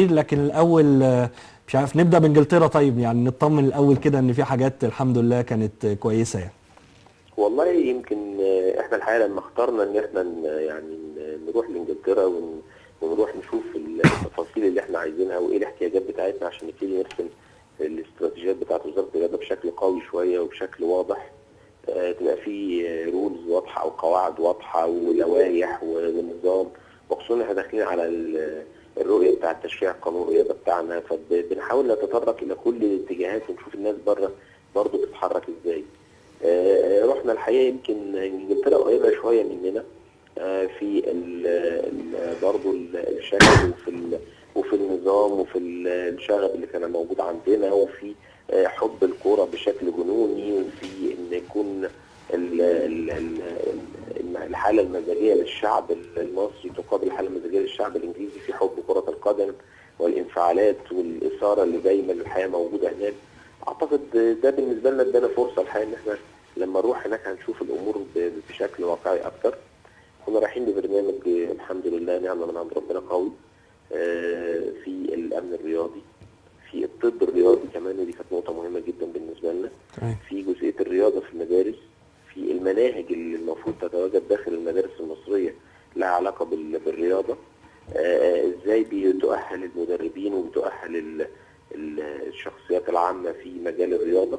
لكن الاول مش عارف نبدا بانجلترا. طيب يعني نطمن الاول كده ان في حاجات الحمد لله كانت كويسه يعني. والله يمكن احنا الحقيقه لما اخترنا ان احنا يعني نروح لانجلترا ونروح نشوف التفاصيل اللي احنا عايزينها وايه الاحتياجات بتاعتنا عشان نبتدي نرسم الاستراتيجيات بتاعت وزاره الرياضه بشكل قوي شويه وبشكل واضح. تبقى في رولز واضحه او قواعد واضحه ولوائح ونظام، وخصوصا احنا داخلين على الرؤيه بتاعه تشريع قانون الرياضه بتاعنا، فبنحاول نتطرق الى كل الاتجاهات ونشوف الناس بره برضه بتتحرك ازاي. رحنا الحقيقه يمكن انجلترا قريبه شويه مننا في برضه الشكل وفي النظام وفي الشغف اللي كان موجود عندنا، وفي حب الكوره بشكل جنوني، وفي ان يكون الحاله المزاجيه للشعب المصري تقابل الحاله المزاجيه للشعب الانجليزي في حب كره القدم والانفعالات والاثاره اللي دايما الحقيقه موجوده هناك. اعتقد ده بالنسبه لنا ادانا فرصه الحقيقه ان احنا لما نروح هناك هنشوف الامور بشكل واقعي اكتر. كنا رايحين لبرنامج الحمد لله نعمه من عند ربنا قوي في الامن الرياضي، في الطب الرياضي كمان، ودي كانت نقطه مهمه جدا بالنسبه لنا، في جزئيه الرياضه في المدارس، في المناهج اللي المفروض تتواجد داخل المدارس المصريه لها علاقه بالرياضه، ازاي بتؤهل المدربين وبتؤهل الشخصيات العامه في مجال الرياضه،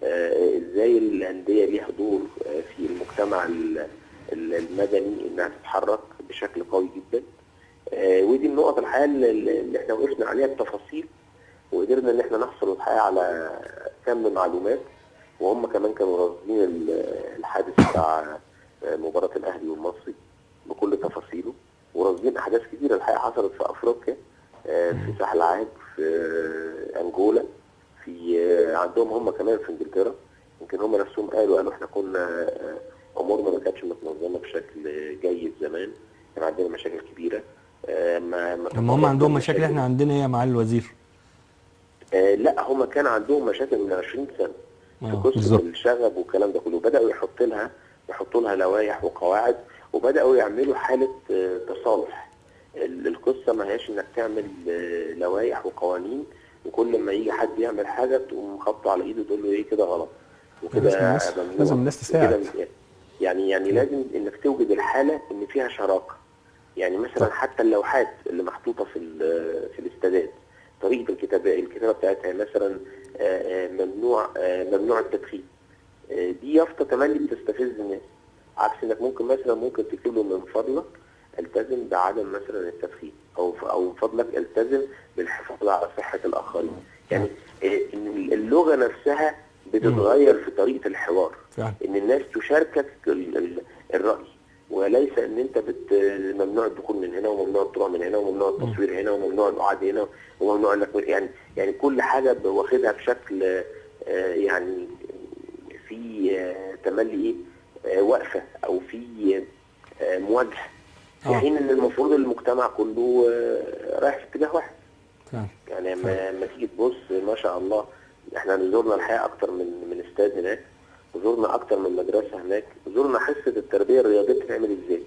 ازاي الانديه ليها دور في المجتمع المدني انها تتحرك بشكل قوي جدا. ودي النقط الحقيقه اللي احنا وقفنا عليها بتفاصيل، وقدرنا ان احنا نحصل الحقيقه على كم معلومات، وهم كمان كانوا راصدين الحادث بتاع مباراه الاهلي والمصري بكل تفاصيله، وراصدين احداث كثيره الحقيقه حصلت في افريقيا، في ساحل العاج، في انجولا، في عندهم هم كمان في انجلترا. يمكن هم نفسهم قالوا احنا كنا امورنا ما كانتش متنظمه بشكل جيد زمان، كان عندنا مشاكل كبيره. لما هم عندهم مشاكل احنا عندنا ايه يا معالي الوزير؟ لا هم كان عندهم مشاكل من 20 سنه في قصه الشغب والكلام ده كله، بداوا يحطوا لها لوائح وقواعد، وبداوا يعملوا حاله تصالح. القصه ما هياش انك تعمل لوائح وقوانين وكل ما يجي حد يعمل حاجه تقوم خبطه على ايده تقول له ايه كده غلط وكده لازم الناس تساعد. يعني لازم انك توجد الحاله ان فيها شراكه. يعني مثلا حتى اللوحات اللي محطوطه في الاستادات، طريقه الكتابه بتاعتها مثلا ممنوع التدخين، دي يافطه تملي بتستفز الناس، عكس انك ممكن تكتب له من فضلك التزم بعدم مثلا التدخين، او من فضلك التزم بالحفاظ على صحه الاخرين. يعني ان اللغه نفسها بتتغير في طريقه الحوار، ان الناس تشاركك الراي، وليس ان انت ممنوع الدخول من هنا وممنوع الطلوع من هنا وممنوع التصوير هنا وممنوع القعد هنا وممنوع انك يعني كل حاجه واخدها بشكل يعني في تملي وقفه او في مواجهه، في حين ان المفروض المجتمع كله رايح في اتجاه واحد. يعني لما تيجي تبص ما شاء الله، احنا زرنا الحقيقه اكتر من استاد هناك، وزرنا اكتر من مدرسه هناك، وزرنا حصه التربيه الرياضيه بتتعمل ازاي.